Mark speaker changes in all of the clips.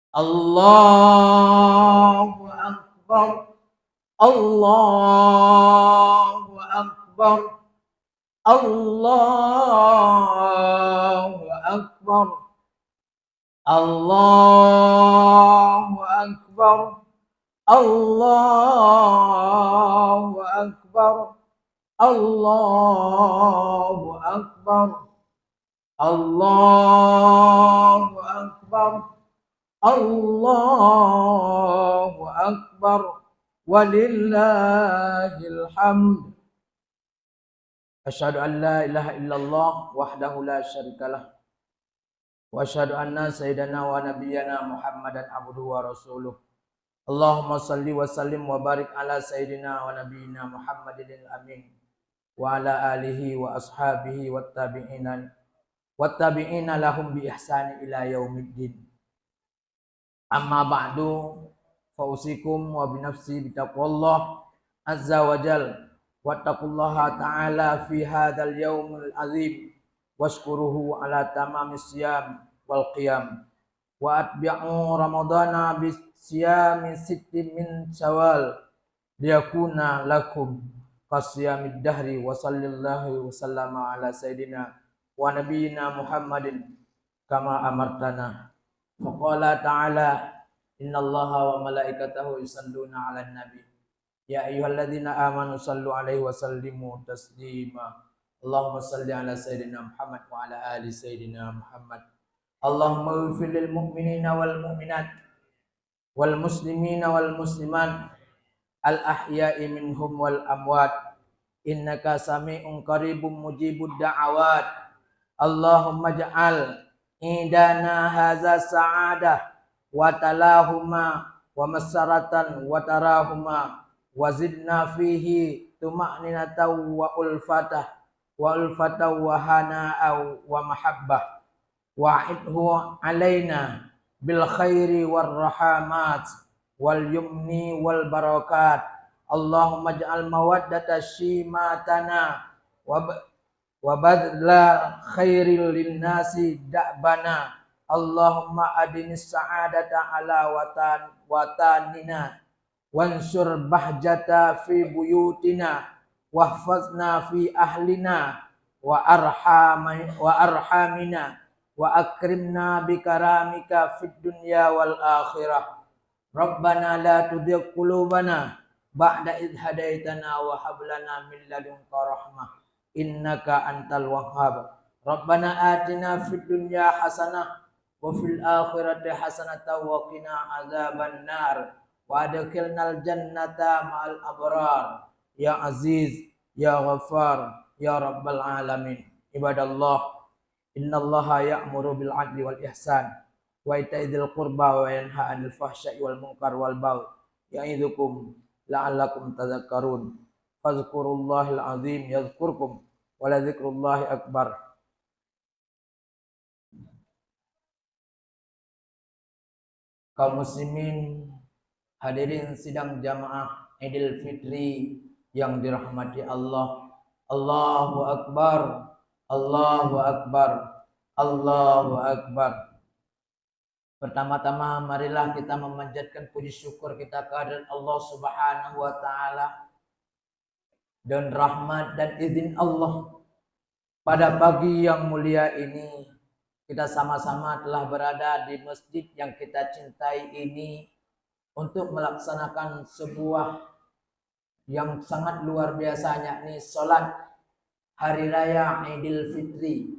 Speaker 1: Allahu Akbar. Allahu Akbar. Allahu Akbar. Allahu Akbar. Allahu Akbar. Allahu Akbar. Allahu Akbar. Allahu Akbar. Walillahil hamd. Asyhadu an la ilaha illallah wahdahu la syarikalah. Wa asyhadu anna sayyidana wa nabiyyana Muhammadan abduhu wa rasuluh. Allahumma salli wa sallim wa barik ala sayyidina wa nabiyyina Muhammadil amin wa ala alihi wa ashabihi wattabi'ina lahum bi ihsani ila yaumiddin. Amma ba'du, fa usikum wa bi nafsi bi taqwallah azza wa jal wattaqullaha ta'ala fi hadzal yaumil azim washkuruhu ala tamamis siyam wal qiyam wa atbi'u ramadana bis siyami sittin min syawal liyakuna lakum qasiyamid dahri wa sallallahu wa sallama ala sayidina wa nabiyyina Muhammadin kama amartana. Faqala ta'ala innallaha wa malaikatahu yusalluna 'alan nabi ya ayyuhalladzina amanu sallu 'alaihi wa sallimu taslima. Allahumma salli ala sayidina Muhammad wa ala ali sayidina Muhammad. Allahumma ighfir lil mu'minina wal mu'minat wal muslimina wal muslimat al ahya'i minhum wal amwat innaka sami'un qaribun mujibud da'awat. Allahumma ja'al idana haza sa'adah wa talahuma wa masaratan wa tarahuma wa zidna fihi tuma'ninatan wa ulfatah wa hana'aw wa mahabbah wa'idhu alaina bil khairi war rahamat wal yumni wal barakat. Allahumma ja'al mawaddata shimatana wa badla khairil linnasi da'bana. Allahumma adinis sa'adata ala watanina wansur bahjata fi buyutina wahfazna fi ahlina wa arhamina wa akrimna bikaramika fid dunya wal akhirah. Rabbana la tuzigh qulubana ba'da idh hadaitana wa hab lana min ladunka rahmah innaka antal wahhab. Rabbana atina fid dunya hasanah wa fil akhirati hasanatan wa qina azaban nar wa adkhilnal jannata ma'al abrar ya aziz ya ghaffar ya rabbal alamin. Ibadallah, innallaha ya'muru bil 'adli wal ihsan wa ita'idzil qurba wa yanha 'anil fahsya'i wal munkar wal baghi ya'idzukum la'allakum tadhakkarun. Fadhkurullahal 'azim yadhkurkum wa la dzikrullahi akbar. Kaum muslimin hadirin sidang jamaah Idul Fitri yang dirahmati Allah. Allahu akbar. Allahu akbar. Allahu akbar. Pertama-tama marilah kita memanjatkan puji syukur kita kehadirat Allah Subhanahu wa taala dan rahmat dan izin Allah pada pagi yang mulia ini kita sama-sama telah berada di masjid yang kita cintai ini untuk melaksanakan sebuah yang sangat luar biasa, yakni salat hari raya Idul Fitri,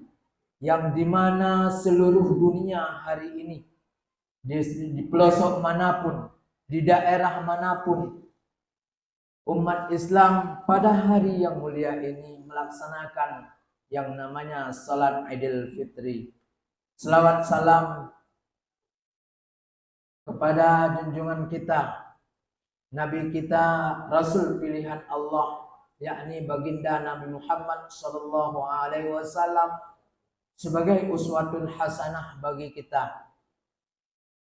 Speaker 1: yang dimana seluruh dunia hari ini di pelosok manapun, di daerah manapun, umat Islam pada hari yang mulia ini melaksanakan yang namanya salat Idul Fitri. Selawat salam kepada junjungan kita, Nabi kita, Rasul pilihan Allah, yakni baginda Nabi Muhammad sallallahu alaihi wasallam sebagai uswatun hasanah bagi kita,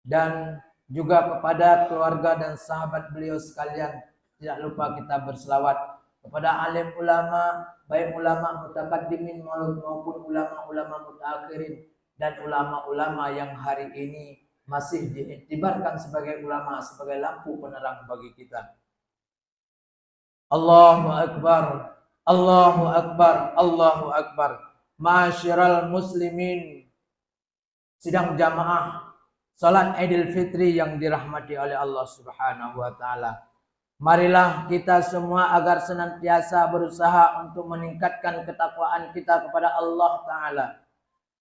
Speaker 1: dan juga kepada keluarga dan sahabat beliau sekalian. Tidak lupa kita berselawat kepada alim ulama, baik ulama mutaqaddimin maupun ulama-ulama mutaakhirin, dan ulama-ulama yang hari ini masih diiktibarkan sebagai ulama, sebagai lampu penerang bagi kita. Allahu Akbar, Allahu Akbar, Allahu Akbar. Ma'asyiral muslimin, sidang jamaah salat Idul Fitri yang dirahmati oleh Allah Subhanahu wa taala. Marilah kita semua agar senantiasa berusaha untuk meningkatkan ketakwaan kita kepada Allah taala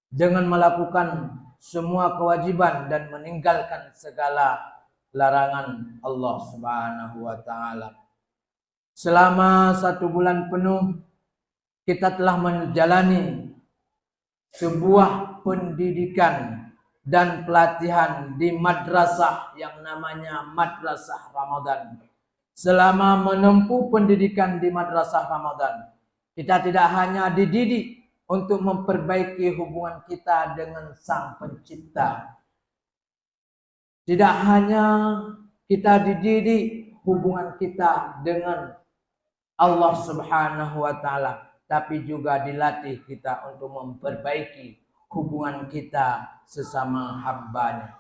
Speaker 1: dengan melakukan semua kewajiban dan meninggalkan segala larangan Allah Subhanahu wa taala. Selama 1 bulan penuh kita telah menjalani sebuah pendidikan dan pelatihan di madrasah yang namanya Madrasah Ramadan. Selama menempuh pendidikan di Madrasah Ramadan, kita tidak hanya dididik untuk memperbaiki hubungan kita dengan Sang Pencipta. Tidak hanya kita dididik hubungan kita dengan Allah Subhanahu wa taala, tapi juga dilatih kita untuk memperbaiki hubungan kita sesama hambanya.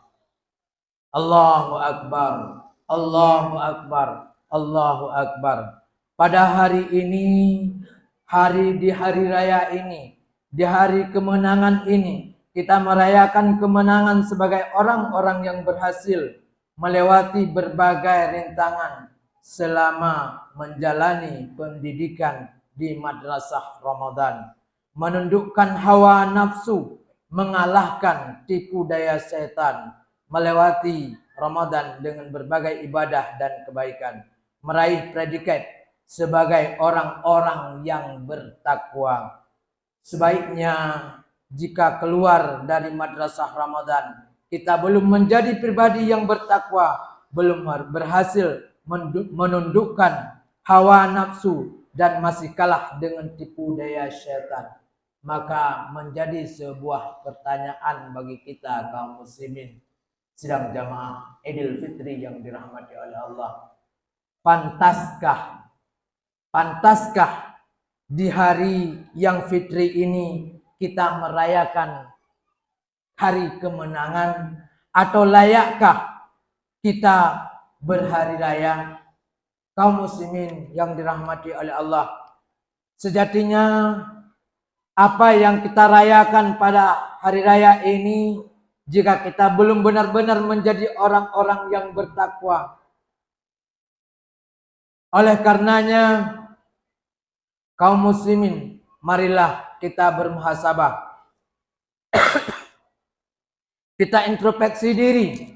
Speaker 1: Allahu Akbar, Allahu Akbar, Allahu Akbar. Pada hari ini, di hari raya ini, di hari kemenangan ini, kita merayakan kemenangan sebagai orang-orang yang berhasil melewati berbagai rintangan selama menjalani pendidikan di Madrasah Ramadan, menundukkan hawa nafsu, mengalahkan tipu daya setan, melewati Ramadan dengan berbagai ibadah dan kebaikan, meraih predikat sebagai orang-orang yang bertakwa. Sebaiknya jika keluar dari Madrasah Ramadan kita belum menjadi pribadi yang bertakwa, belum berhasil menundukkan hawa nafsu dan masih kalah dengan tipu daya syaitan, maka menjadi sebuah pertanyaan bagi kita kaum muslimin sidang jamaah Idul Fitri yang dirahmati oleh Allah. Pantaskah di hari yang fitri ini kita merayakan hari kemenangan, atau layakkah kita berhari raya? Kaum muslimin yang dirahmati oleh Allah, sejatinya apa yang kita rayakan pada hari raya ini, jika kita belum benar-benar menjadi orang-orang yang bertakwa, oleh karenanya kaum muslimin, marilah kita bermuhasabah. Kita introspeksi diri,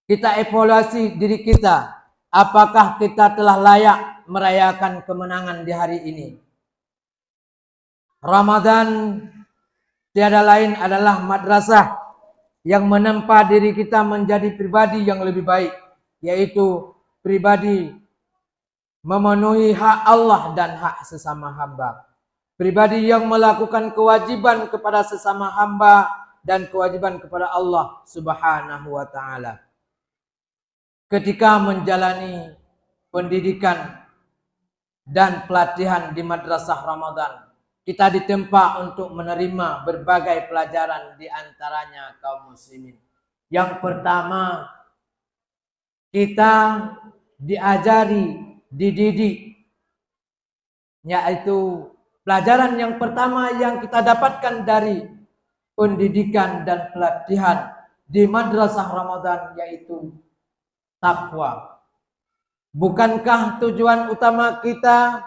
Speaker 1: kita evaluasi diri kita. Apakah kita telah layak merayakan kemenangan di hari ini? Ramadan tiada lain adalah madrasah yang menempa diri kita menjadi pribadi yang lebih baik, yaitu pribadi memenuhi hak Allah dan hak sesama hamba. Pribadi yang melakukan kewajiban kepada sesama hamba dan kewajiban kepada Allah Subhanahu wa taala. Ketika menjalani pendidikan dan pelatihan di Madrasah Ramadan, kita ditempa untuk menerima berbagai pelajaran, di antaranya kaum muslimin. Yang pertama, kita diajari, dididik, yaitu pelajaran yang pertama yang kita dapatkan dari pendidikan dan pelatihan di Madrasah Ramadan, yaitu takwa. Bukankah tujuan utama kita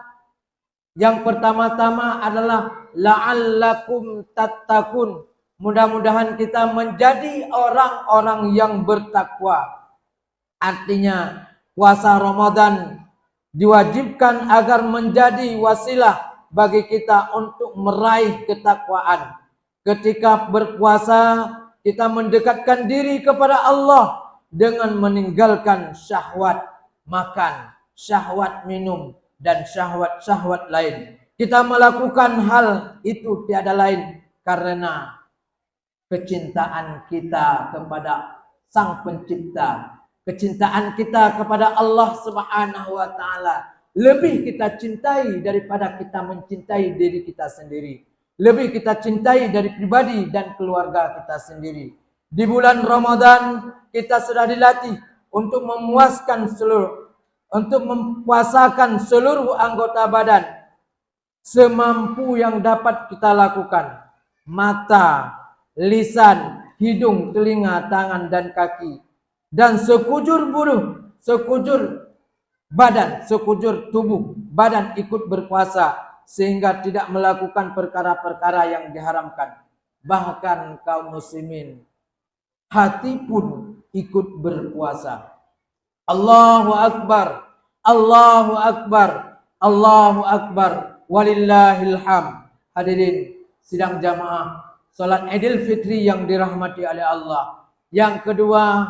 Speaker 1: yang pertama-tama adalah la'allakum tattaqun? Mudah-mudahan kita menjadi orang-orang yang bertakwa. Artinya puasa Ramadan diwajibkan agar menjadi wasilah bagi kita untuk meraih ketakwaan. Ketika berpuasa, kita mendekatkan diri kepada Allah dengan meninggalkan syahwat makan, syahwat minum, dan syahwat-syahwat lain. Kita melakukan hal itu tiada lain karena kecintaan kita kepada Sang Pencipta, kecintaan kita kepada Allah Subhanahu wa taala lebih kita cintai daripada kita mencintai diri kita sendiri. lebih kita cintai dari pribadi dan keluarga kita sendiri. Di bulan Ramadan kita sudah dilatih untuk mempuasakan seluruh anggota badan semampu yang dapat kita lakukan. Mata, lisan, hidung, telinga, tangan dan kaki, dan sekujur tubuh badan ikut berpuasa, sehingga tidak melakukan perkara-perkara yang diharamkan. Bahkan kaum muslimin, hati pun ikut berpuasa. Allahu Akbar, Allahu Akbar, Allahu Akbar, walillahil hamd. Hadirin sidang jamaah salat Idul Fitri yang dirahmati oleh Allah. Yang kedua,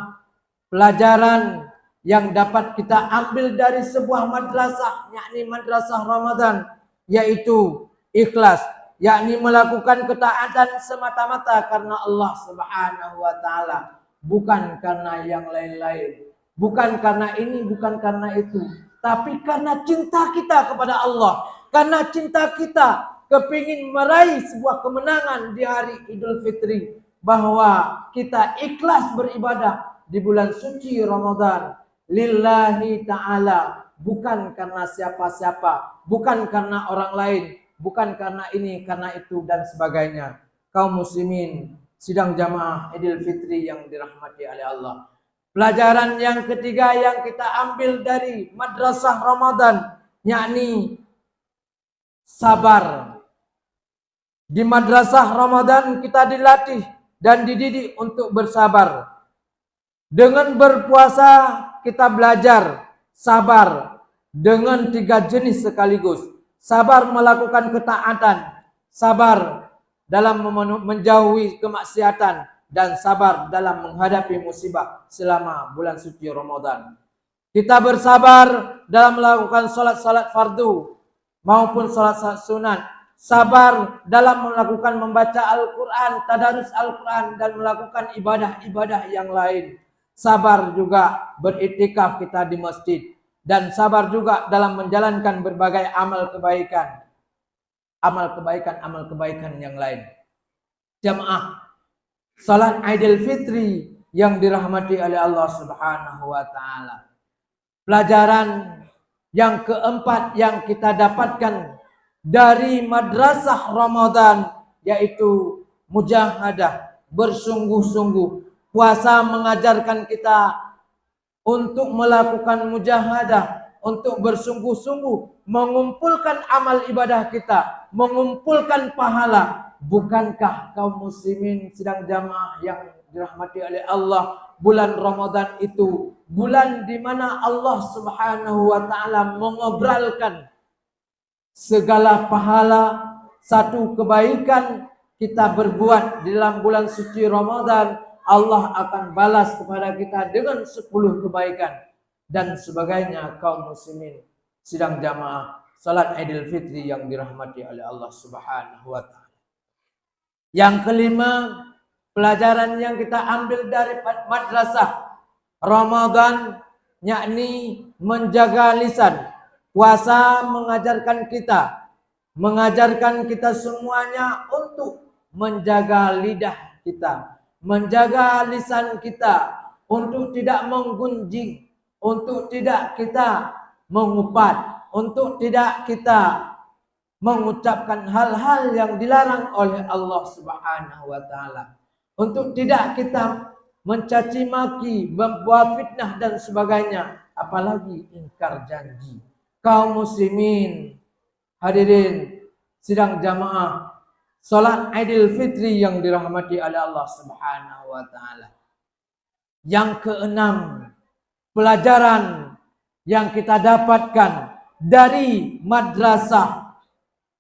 Speaker 1: pelajaran yang dapat kita ambil dari sebuah madrasah, yakni madrasah Ramadan, yaitu ikhlas, yakni melakukan ketaatan semata-mata karena Allah Subhanahu wa taala, bukan karena yang lain-lain, bukan karena ini, bukan karena itu, tapi karena cinta kita kepada Allah, karena cinta kita kepingin meraih sebuah kemenangan di hari Idul Fitri, bahwa kita ikhlas beribadah di bulan suci Ramadan lillahi ta'ala, bukan karena siapa-siapa, bukan karena orang lain, bukan karena ini, karena itu dan sebagainya. Kaum muslimin sidang jamaah Idul Fitri yang dirahmati oleh Allah. Pelajaran yang ketiga yang kita ambil dari madrasah Ramadan, yakni sabar. Di madrasah Ramadan kita dilatih dan dididik untuk bersabar. Dengan berpuasa kita belajar sabar dengan 3 jenis sekaligus. Sabar melakukan ketaatan, sabar dalam menjauhi kemaksiatan, dan sabar dalam menghadapi musibah selama bulan suci Ramadan. Kita bersabar dalam melakukan salat-salat fardu maupun salat-salat sunat. Sabar dalam melakukan membaca Al-Quran, tadarus Al-Quran, dan melakukan ibadah-ibadah yang lain. Sabar juga beriktikaf kita di masjid. Dan sabar juga dalam menjalankan berbagai amal kebaikan. Amal kebaikan yang lain. Jamaah salat Idul Fitri yang dirahmati oleh Allah Subhanahu wa taala. Pelajaran yang keempat yang kita dapatkan dari madrasah Ramadan, yaitu mujahadah, bersungguh-sungguh. Puasa mengajarkan kita untuk melakukan mujahadah, untuk bersungguh-sungguh mengumpulkan amal ibadah kita, mengumpulkan pahala. Bukankah kaum muslimin sidang jamaah yang dirahmati oleh Allah, bulan Ramadan itu bulan di mana Allah Subhanahu wa taala mengobralkan segala pahala, satu kebaikan kita berbuat di dalam bulan suci Ramadan, Allah akan balas kepada kita dengan 10 kebaikan dan sebagainya. Kaum muslimin sidang jamaah salat Idul Fitri yang dirahmati oleh Allah Subhanahu wa taala. Yang kelima, pelajaran yang kita ambil dari madrasah Ramadan, yakni menjaga lisan. Puasa mengajarkan kita semuanya untuk menjaga lidah kita, menjaga lisan kita, untuk tidak menggunjing, untuk tidak kita mengupat, untuk tidak kita mengucapkan hal-hal yang dilarang oleh Allah Subhanahu wa taala, untuk tidak kita mencaci maki, membuat fitnah dan sebagainya, apalagi ingkar janji. Kaum muslimin hadirin sidang jamaah salat Idul Fitri yang dirahmati oleh Allah Subhanahu wa taala. Yang keenam, pelajaran yang kita dapatkan dari madrasah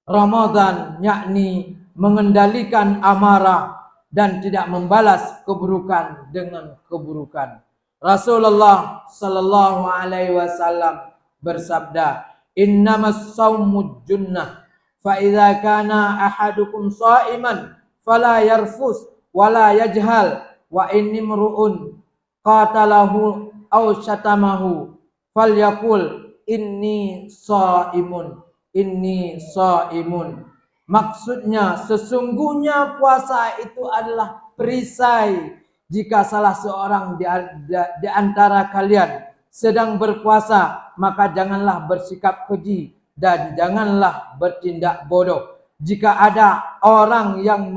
Speaker 1: Ramadan, yakni mengendalikan amarah dan tidak membalas keburukan dengan keburukan. Rasulullah sallallahu alaihi wasallam bersabda, "Innamas shaumud junnah, fa idza kana ahadukum sha'iman fala yarfus wala yajhal, wa innimru'un qatalahu aw syatamahu falyaqul inni shaimun, inni shaimun." Maksudnya sesungguhnya puasa itu adalah perisai. Jika salah seorang di antara kalian sedang berpuasa, maka janganlah bersikap keji dan janganlah bertindak bodoh. Jika ada orang yang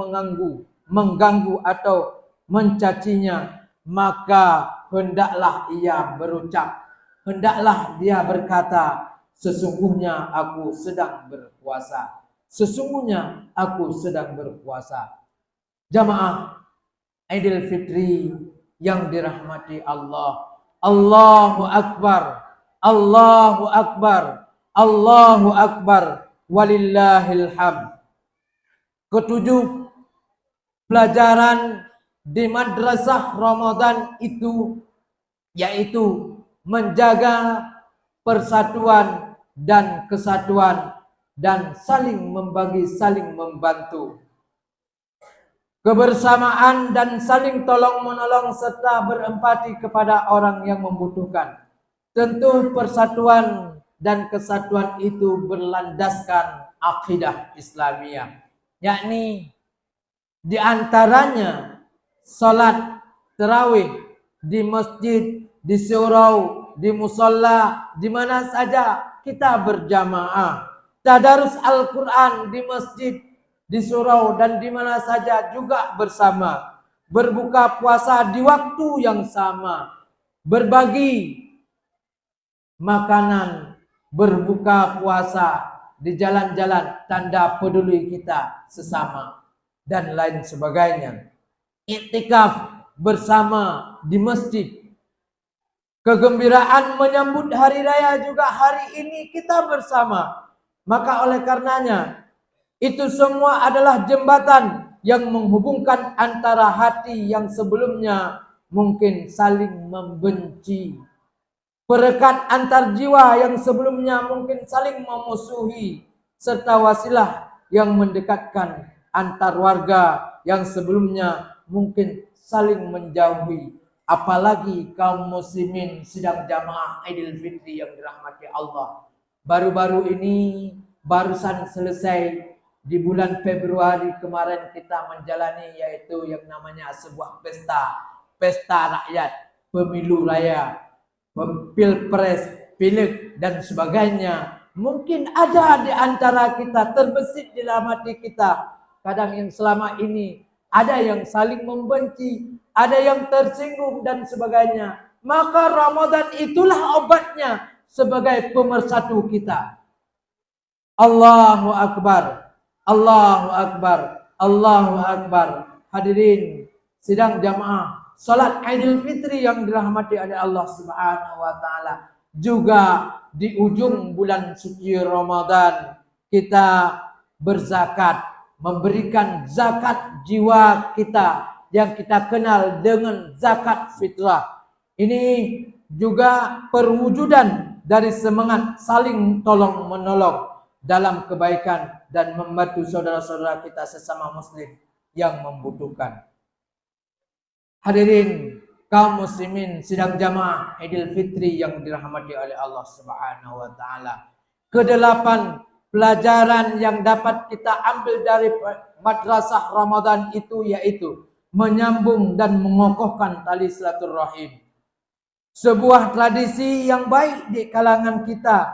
Speaker 1: mengganggu atau mencacinya, maka hendaklah ia berucap, hendaklah dia berkata, sesungguhnya aku sedang berpuasa. Sesungguhnya aku sedang berpuasa. Jamaah Idul Fitri yang dirahmati Allah. Allahu Akbar. Allahu Akbar. Allahu Akbar. Walillahil hamd. Ketujuh, pelajaran di madrasah Ramadan itu yaitu menjaga persatuan dan kesatuan dan saling membagi, saling membantu. Kebersamaan dan saling tolong-menolong serta berempati kepada orang yang membutuhkan. Tentu persatuan dan kesatuan itu berlandaskan akidah Islamiyah. Yakni di antaranya salat tarawih di masjid, di surau, di musalla, di mana saja kita berjamaah. Tadarus Al-Quran di masjid, di surau, dan di mana saja juga bersama. Berbuka puasa di waktu yang sama. Berbagi makanan, berbuka puasa di jalan-jalan, tanda peduli kita sesama, dan lain sebagainya. Iktikaf bersama di masjid. Kegembiraan menyambut hari raya juga hari ini kita bersama. Maka oleh karenanya itu semua adalah jembatan yang menghubungkan antara hati yang sebelumnya mungkin saling membenci. Perekat antar jiwa yang sebelumnya mungkin saling memusuhi. Serta wasilah yang mendekatkan antar warga yang sebelumnya mungkin saling menjauhi. Apalagi kaum muslimin sedang jamaah Idul Fitri yang dirahmati Allah. Baru-baru ini barusan selesai di bulan Februari kemarin kita menjalani yaitu yang namanya sebuah pesta rakyat, pemilu raya, pilpres, pileg dan sebagainya. Mungkin ada di antara kita terbesit di dalam hati kita kadang yang selama ini ada yang saling membenci, ada yang tersinggung dan sebagainya. Maka Ramadan itulah obatnya sebagai pemersatu kita. Allahu Akbar. Allahu Akbar. Allahu Akbar. Hadirin sidang jamaah salat Idul Fitri yang dirahmati oleh Allah Subhanahu wa taala. Juga di ujung bulan suci Ramadan kita berzakat, memberikan zakat jiwa kita yang kita kenal dengan zakat fitrah. Ini juga perwujudan dari semangat saling tolong menolong dalam kebaikan dan membantu saudara-saudara kita sesama muslim yang membutuhkan. Hadirin kaum muslimin sidang jamaah Idul Fitri yang dirahmati oleh Allah Subhanahu wa taala. Kedelapan pelajaran yang dapat kita ambil dari madrasah Ramadan itu yaitu menyambung dan mengokohkan tali silaturahim. Sebuah tradisi yang baik di kalangan kita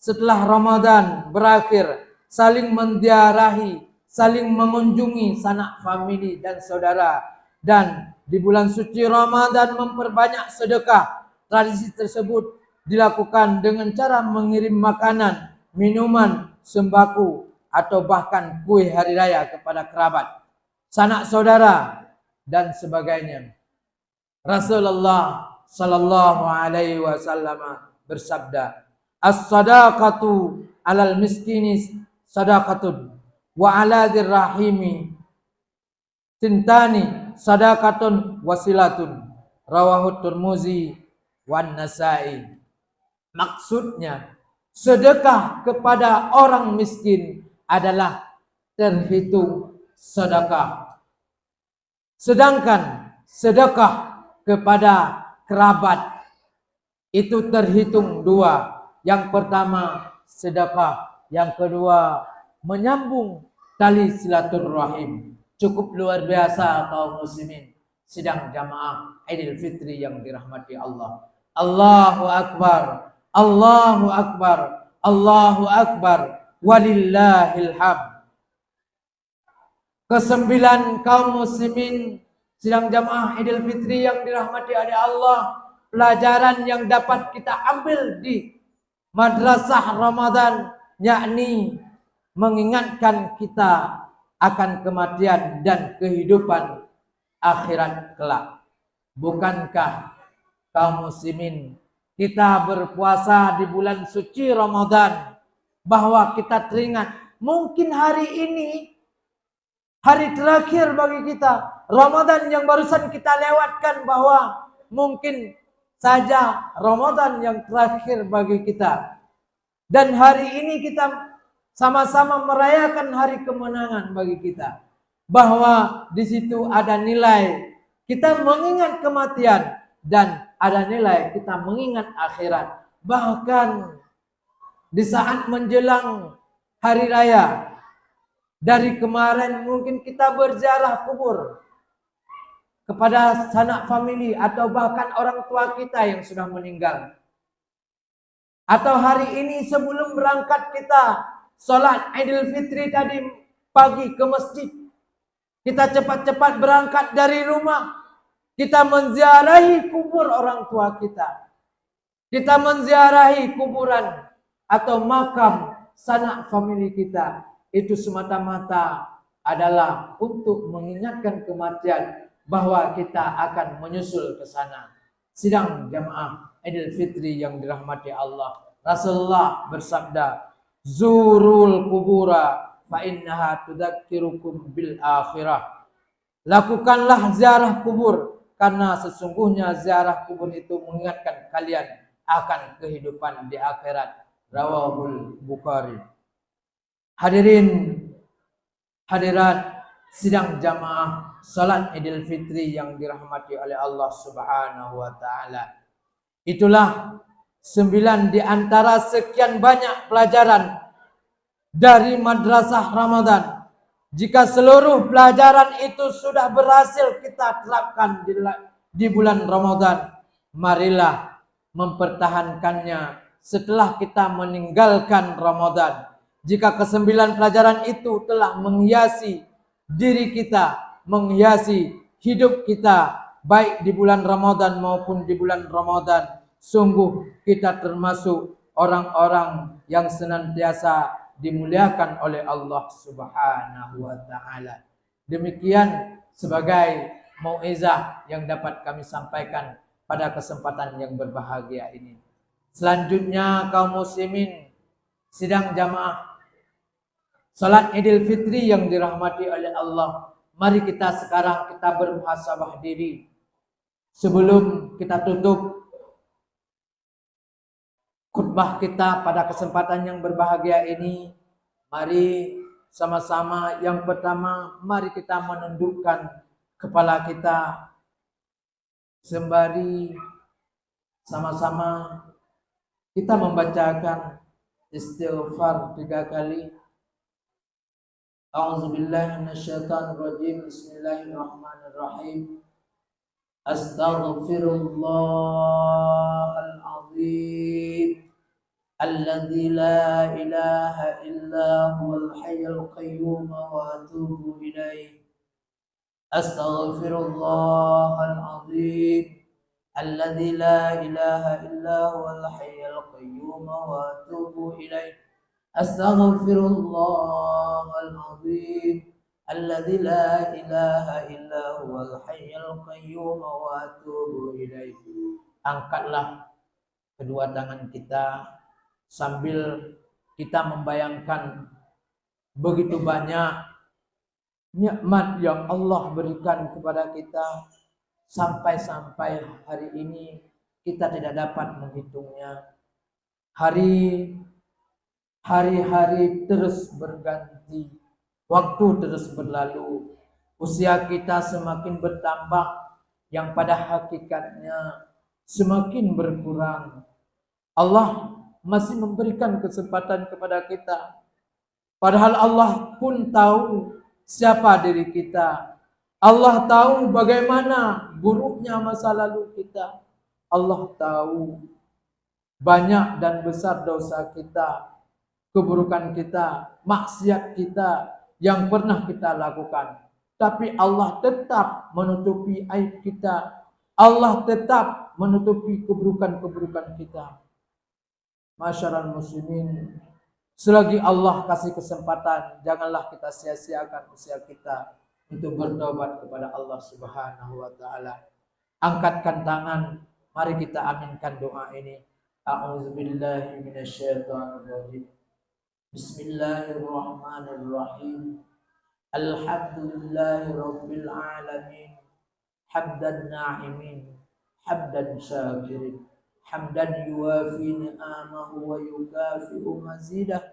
Speaker 1: setelah Ramadan berakhir, saling menziarahi, saling mengunjungi sanak famili dan saudara, dan di bulan suci Ramadan memperbanyak sedekah. Tradisi tersebut dilakukan dengan cara mengirim makanan, minuman, sembako atau bahkan kue hari raya kepada kerabat, sanak saudara dan sebagainya. Rasulullah sallallahu alaihi wasallam bersabda, "As-sadaqatu 'alal miskini sadaqatun wa 'ala dzirrahimi tintani sadaqatun wasilatun." Rawahu Tirmizi wan Nasa'i. Maksudnya, sedekah kepada orang miskin adalah terhitung sedekah. Sedangkan sedekah kepada kerabat itu terhitung dua. Yang pertama sedekah, yang kedua menyambung tali silaturahim. Cukup luar biasa kaum muslimin sidang jamaah Idul Fitri yang dirahmati Allah. Allahu Akbar, Allahu Akbar, Allahu Akbar, walillahil hamd. Kesembilan kaum muslimin sidang jamaah Idul Fitri yang dirahmati oleh Allah, pelajaran yang dapat kita ambil di madrasah Ramadan, yakni mengingatkan kita akan kematian dan kehidupan akhirat kelak. Bukankah kaum muslimin kita berpuasa di bulan suci Ramadan, bahwa kita teringat mungkin hari ini hari terakhir bagi kita, Ramadan yang barusan kita lewatkan, bahwa mungkin saja Ramadan yang terakhir bagi kita. Dan hari ini kita sama-sama merayakan hari kemenangan bagi kita. Bahwa di situ ada nilai kita mengingat kematian dan ada nilai kita mengingat akhirat. Bahkan di saat menjelang hari raya, dari kemarin mungkin kita berziarah kubur kepada sanak famili atau bahkan orang tua kita yang sudah meninggal. Atau hari ini sebelum berangkat kita sholat Idul Fitri tadi pagi ke masjid, kita cepat-cepat berangkat dari rumah, kita menziarahi kubur orang tua kita. Kita menziarahi kuburan atau makam sanak famili kita. Itu semata-mata adalah untuk mengingatkan kematian, bahwa kita akan menyusul ke sana. Sidang jamaah Idul Fitri yang dirahmati Allah, Rasulullah bersabda, "Zurul kubura fa innaha tudzakirukum bil akhirah." Lakukanlah ziarah kubur, karena sesungguhnya ziarah kubur itu mengingatkan kalian akan kehidupan di akhirat. Rawahul Bukhari. Hadirin hadirat sidang jamaah salat Idul Fitri yang dirahmati oleh Allah Subhanahu wa taala. Itulah 9 di antara sekian banyak pelajaran dari madrasah Ramadan. Jika seluruh pelajaran itu sudah berhasil kita terapkan di bulan Ramadan, marilah mempertahankannya setelah kita meninggalkan Ramadan. Jika ke-9 pelajaran itu telah menghiasi diri kita, menghiasi hidup kita, baik di bulan Ramadan maupun di bulan Ramadan, sungguh kita termasuk orang-orang yang senantiasa dimuliakan oleh Allah Subhanahu wa taala. Demikian sebagai mauizah yang dapat kami sampaikan pada kesempatan yang berbahagia ini. Selanjutnya kaum muslimin sidang jamaah salat Idul Fitri yang dirahmati oleh Allah, mari kita sekarang kita bermuhasabah diri. Sebelum kita tutup khutbah kita pada kesempatan yang berbahagia ini, mari sama-sama yang pertama, mari kita menundukkan kepala kita sembari sama-sama kita membacakan istighfar 3 kali. A'udzubillahi minasyaitonirrajim. Bismillahirrahmanirrahim. Astaghfirullahal azim alladzi la ilaha illa huwal hayyul qayyum wa atubu ilaih. Astaghfirullahal azim alladzi la ilaha illa huwal hayyul qayyum wa atubu ilaih. Astaghfirullahal azim alladzi la ilaha illa huwal hayyul qayyum wa atubu ilaih. Angkatlah kedua tangan kita sambil kita membayangkan begitu banyak nikmat yang Allah berikan kepada kita, sampai-sampai hari ini kita tidak dapat menghitungnya. Hari-hari terus berganti, waktu terus berlalu, usia kita semakin bertambah, yang pada hakikatnya semakin berkurang. Allah masih memberikan kesempatan kepada kita Padahal Allah pun tahu siapa diri kita. Allah tahu bagaimana buruknya masa lalu kita. Allah tahu banyak dan besar dosa kita, keburukan kita, maksiat kita yang pernah kita lakukan. Tapi Allah tetap menutupi aib kita. Allah tetap menutupi keburukan-keburukan kita. Masyarakat muslimin, selagi Allah kasih kesempatan, janganlah kita sia-siakan usia kita untuk bertobat kepada Allah Subhanahu wa taala. Angkatkan tangan, mari kita aminkan doa ini. A'udzubillahi minasyaitonirrajim. Bismillahirrahmanirrahim. Alhamdulillahi rabbil alamin. Hamdan na'imin, hamdan syakirin, hamdan yuwafi ni'amahu wa yukafi'u mazidah.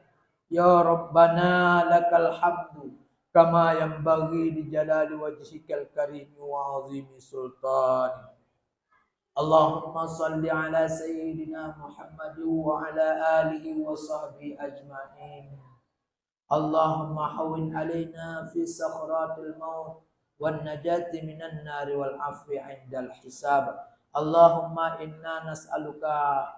Speaker 1: Ya Rabbana lakal hamdu kama yanbaghi li jalali wajhikal karim wa azimi sultani. Allahumma salli ala sayyidina Muhammad wa ala alihi wa sahbihi ajma'in. Allahumma hawwin alaina fi sakhratil maut wan najati minan nari wal afwi 'indal hisab. Allahumma inna nas'aluka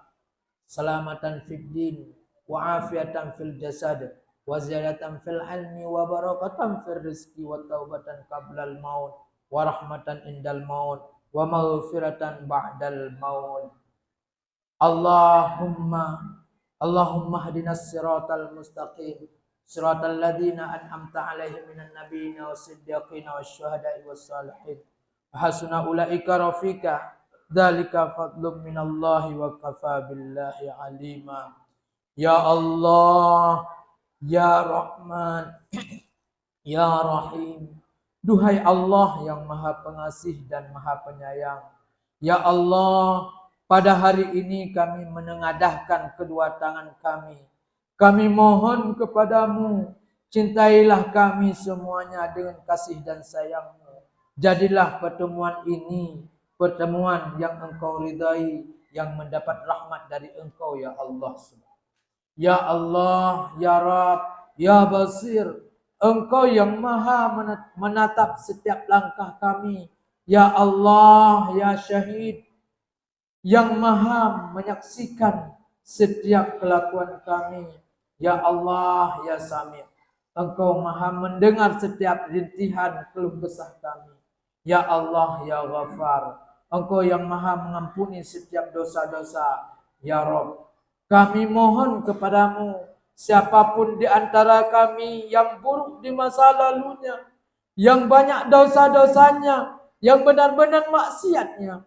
Speaker 1: salamatan fid din wa afiatan fil jasad wa ziyadatan fil ilmi wa barakatan fil rizqi wa taubatan qablal maut wa rahmatan indal maut wa maghfiratan ba'dal maut. Allahumma hdinas siratal mustaqim, siratal ladzina an'amta 'alaihim minan nabiyyin was-siddiqin wasyuhada'i was-shalihin. Hasuna ulaika rafiqa. Dzalika fadlun minallahi wa kafa billahi alima. Ya Allah, ya Rahman, ya Rahim. Duhai Allah yang Maha Pengasih dan Maha Penyayang. Ya Allah, pada hari ini kami menengadahkan kedua tangan kami. Kami mohon kepadamu, cintailah kami semuanya dengan kasih dan sayang-Mu. Jadilah pertemuan ini pertemuan yang Engkau ridai, yang mendapat rahmat dari Engkau, ya Allah. Ya Allah, ya Rabb, ya Basir, Engkau yang maha menatap setiap langkah kami. Ya Allah, ya Syahid, yang maha menyaksikan setiap kelakuan kami. Ya Allah, ya Sami', Engkau maha mendengar setiap rintihan keluh kesah kami. Ya Allah, ya Ghafar, Engkau yang maha mengampuni setiap dosa-dosa. Ya Rabb, kami mohon kepadamu, siapapun di antara kami yang buruk di masa lalunya, yang banyak dosa-dosanya, yang benar-benar maksiatnya,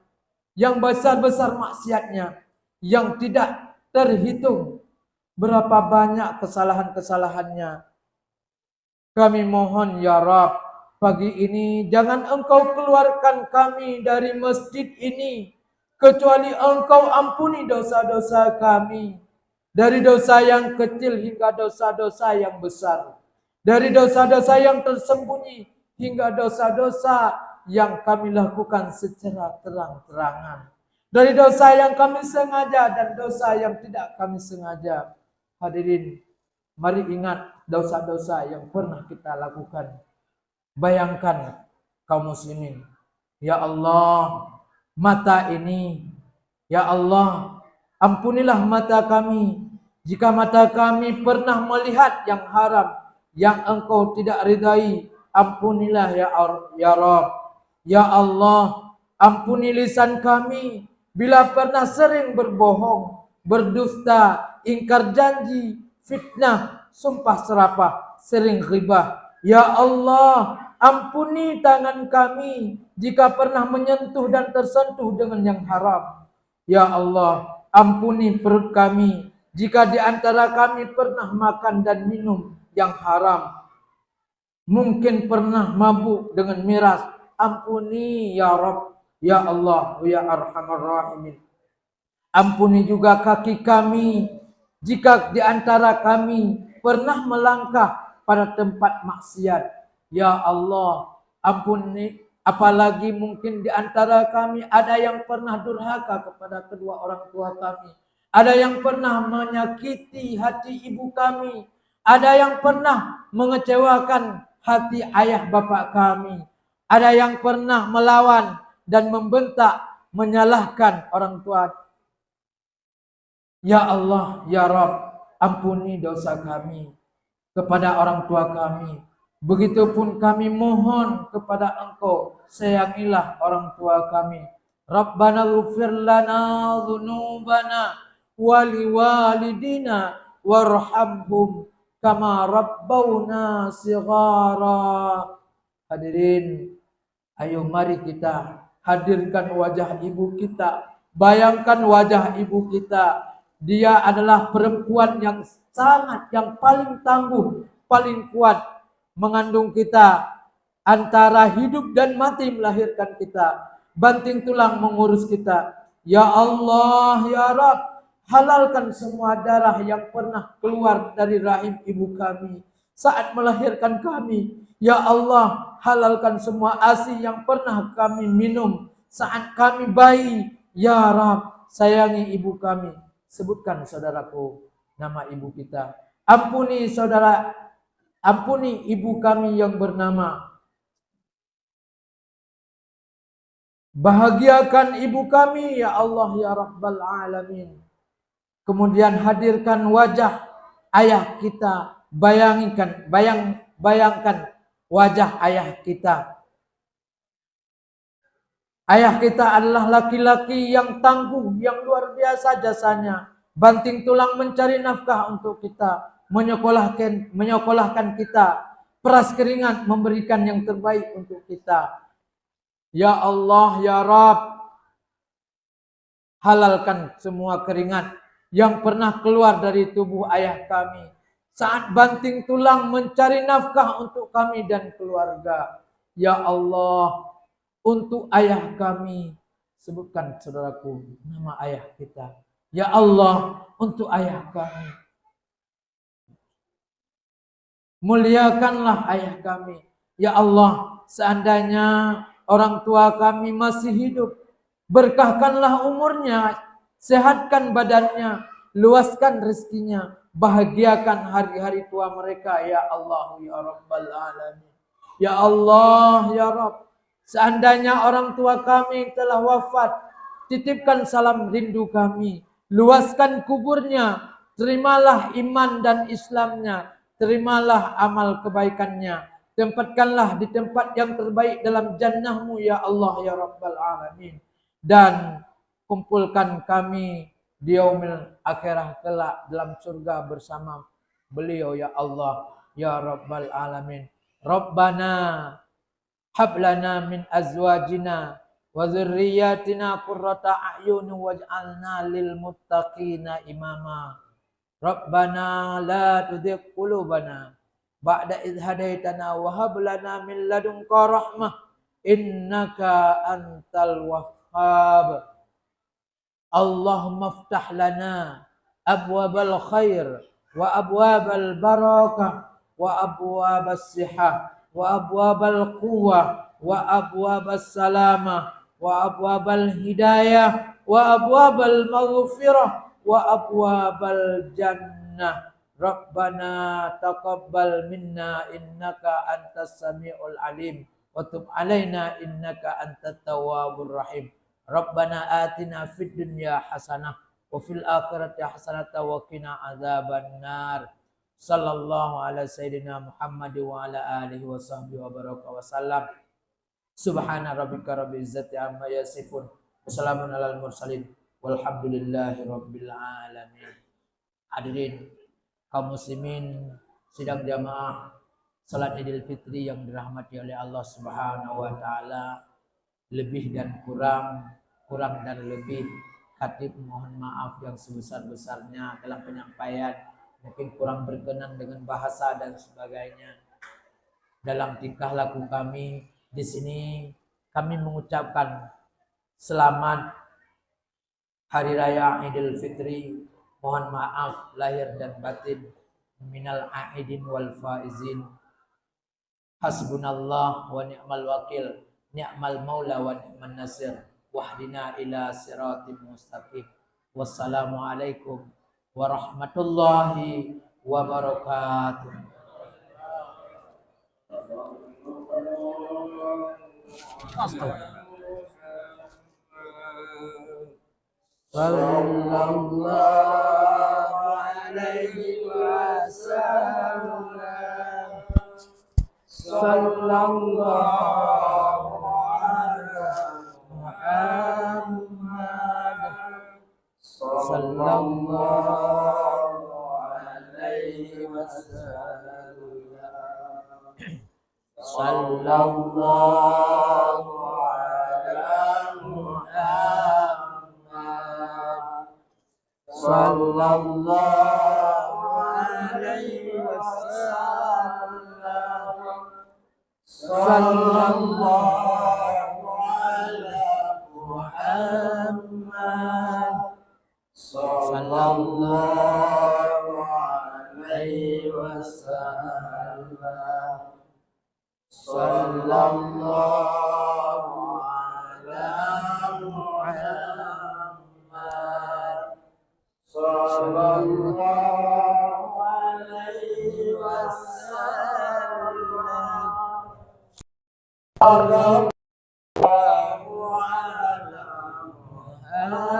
Speaker 1: yang besar-besar maksiatnya, yang tidak terhitung berapa banyak kesalahan-kesalahannya, kami mohon ya Rabb, pagi ini jangan Engkau keluarkan kami dari masjid ini kecuali Engkau ampuni dosa-dosa kami. Dari dosa yang kecil hingga dosa-dosa yang besar. Dari dosa-dosa yang tersembunyi hingga dosa-dosa yang kami lakukan secara terang-terangan. Dari dosa yang kami sengaja dan dosa yang tidak kami sengaja. Hadirin, mari ingat dosa-dosa yang pernah kita lakukan. Bayangkan kaum muslimin, ya Allah, mata ini, ya Allah, ampunilah mata kami. Jika mata kami pernah melihat yang haram, yang Engkau tidak ridai, ampunilah ya Rabb. Ya Allah, ampuni lisan kami bila pernah sering berbohong, berdusta, ingkar janji, fitnah, sumpah serapah, sering ghibah. Ya Allah, ampuni tangan kami jika pernah menyentuh dan tersentuh dengan yang haram. Ya Allah, ampuni perut kami jika di antara kami pernah makan dan minum yang haram. Mungkin pernah mabuk dengan miras. Ampuni ya Rabb, ya Allah, ya Arhamar Rahimin. Ampuni juga kaki kami jika di antara kami pernah melangkah pada tempat maksiat. Ya Allah, ampuni. Apalagi mungkin di antara kami ada yang pernah durhaka kepada kedua orang tua kami. Ada yang pernah menyakiti hati ibu kami. Ada yang pernah mengecewakan hati ayah bapak kami. Ada yang pernah melawan dan membentak, menyalahkan orang tua. Ya Allah, ya Rabb, ampuni dosa kami kepada orang tua kami. Begitupun kami mohon kepada Engkau, sayangilah orang tua kami. Rabbana ighfir lana dzunubana wa liwalidina warhamhum kama rabbawna shighara. Hadirin, ayo mari kita hadirkan wajah ibu kita. Bayangkan wajah ibu kita. Dia adalah perempuan yang yang paling tangguh, paling kuat, mengandung kita, antara hidup dan mati melahirkan kita, banting tulang mengurus kita. Ya Allah, ya Rabb, halalkan semua darah yang pernah keluar dari rahim ibu kami saat melahirkan kami. Ya Allah, halalkan semua ASI yang pernah kami minum saat kami bayi. Ya Rabb, sayangi ibu kami. Sebutkan saudaraku nama ibu kita. Ampuni saudara, ampuni ibu kami yang bernama. Bahagiakan ibu kami ya Allah ya Rabbal Alamin. Kemudian hadirkan wajah ayah kita. Bayangkan wajah ayah kita. Ayah kita adalah laki-laki yang tangguh, yang luar biasa jasanya. Banting tulang mencari nafkah untuk kita, menyekolahkan kita, peras keringat memberikan yang terbaik untuk kita. Ya Allah, ya Rabb, halalkan semua keringat yang pernah keluar dari tubuh ayah kami saat banting tulang mencari nafkah untuk kami dan keluarga. Ya Allah, untuk ayah kami, sebutkan saudaraku nama ayah kita. Ya Allah, untuk ayah kami, muliakanlah ayah kami. Ya Allah, seandainya orang tua kami masih hidup, berkahkanlah umurnya, sehatkan badannya, luaskan rezekinya, bahagiakan hari-hari tua mereka. Ya Allah, ya Rabbal Alamin. Ya Allah, ya Rabb, seandainya orang tua kami telah wafat, titipkan salam rindu kami, luaskan kuburnya, terimalah iman dan Islamnya, terimalah amal kebaikannya, tempatkanlah di tempat yang terbaik dalam jannahmu ya Allah ya Rabbal Alamin. Dan kumpulkan kami di yaumil akhirah kelak dalam surga bersama beliau ya Allah ya Rabbal Alamin. Rabbana hablana min azwajina wa dzurriyyatina qurrata a'yun waj'alna lil muttaqina imama. Rabbana la tuzigh qulubana ba'da idh hadaitana wa hab lana min ladunka rahmah innaka antal wahhab. Allahumma iftah lana abwabal khair wa abwabal barakah wa abwabas sihah wa abwabal quwwah wa abwabas salamah wa abwabal hidayah wa abwabal maghfirah wa abwabal jannah. Rabbana taqabbal minna innaka antas samiul alim wa tub alaina innaka antat tawwabur rahim. Rabbana atina fid dunya hasanah wa fil akhirati hasanah wa qina adzabannar. Sallallahu ala sayyidina Muhammad wa ala alihi wa sahbihi wa baraka wa sallam. Subhana rabbika rabbil izzati amma yasifun. Wassalamun alal mursalin. Walhamdulillahi rabbil alamin. Hadirin kaum muslimin sidang jamaah salat Idul Fitri yang dirahmati oleh Allah Subhanahu wa taala, lebih dan kurang dan lebih, khatib mohon maaf yang sebesar-besarnya dalam penyampaian, mungkin kurang berkenan dengan bahasa dan sebagainya. Dalam tingkah laku kami di sini, kami mengucapkan selamat Hari Raya Idul Fitri. Mohon maaf lahir dan batin. Minal aidin wal faizin. Hasbunallah wa ni'mal wakil. Ni'mal maula wa ni'man nasir. Wahdina ila siratim mustaqim. Wassalamualaikum warahmatullahi wabarakatuh. Astagfirullah. Sallallahu alaihi wasallam. Sallallahu ala Muhammad. Sallallahu alaihi wasallam. Sallallahu ala Muhammad. Sallallahu alaihi wasallam. Sallallahu ala Muhammad. Sallallahu alaihi wasallam. Sallallahu ala Muhammad. Sallallahu alaihi wasallam. Sallallahu ala Muhammad.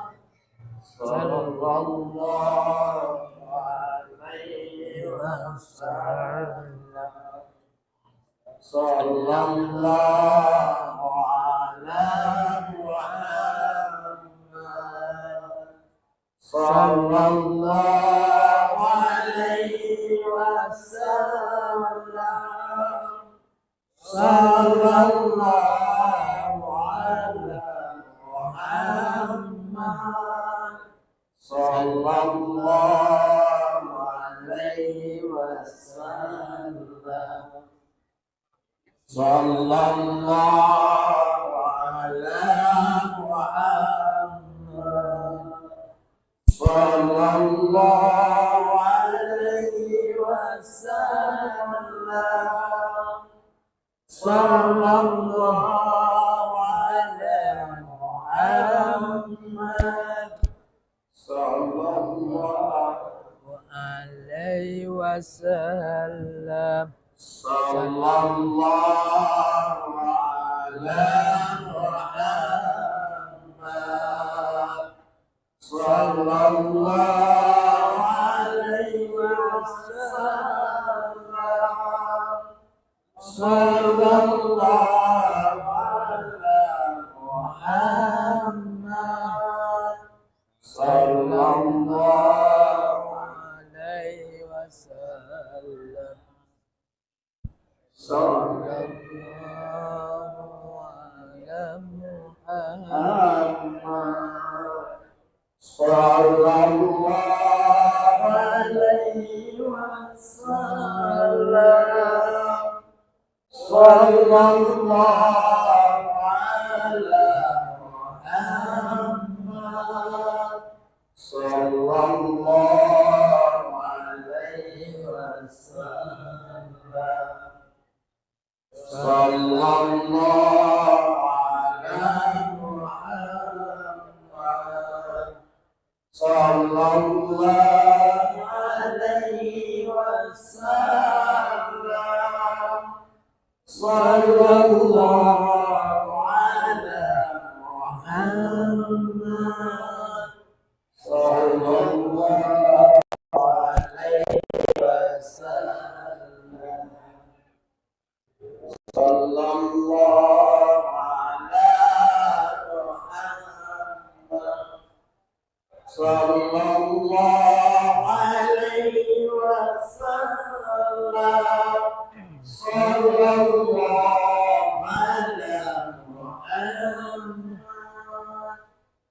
Speaker 1: Sallallahu alaihi wasallam. Sallallahu ala Muhammad. Sallallahu alaihi wasallam. Sallallahu ala Muhammad. Sallallahu alaihi wasallam. Sallallahu ala Muhammad. Sallallahu alaihi wasallam. Sallallahu ala Muhammad. Sallallahu alaihi wasallam. Sallallahu ala Muhammad. Sallallahu alaihi wasallam. Sallallahu ala Muhammad. Sallallahu alaihi wasallam. Sallallahu ala Muhammad. Sallallahu alaihi wasallam. Sallallahu ala Muhammad. Sallallahu alaihi wasallam. Sallallahu ala Muhammad. Sallallahu alaihi wasallam. Sallallahu ala Muhammad. Sallallahu alaihi wasallam. Sallallahu ala Muhammad. Sallallahu alaihi wasallam. Sallallahu ala Muhammad.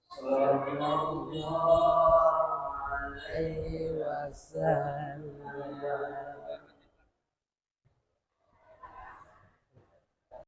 Speaker 1: Sallallahu alaihi wasallam.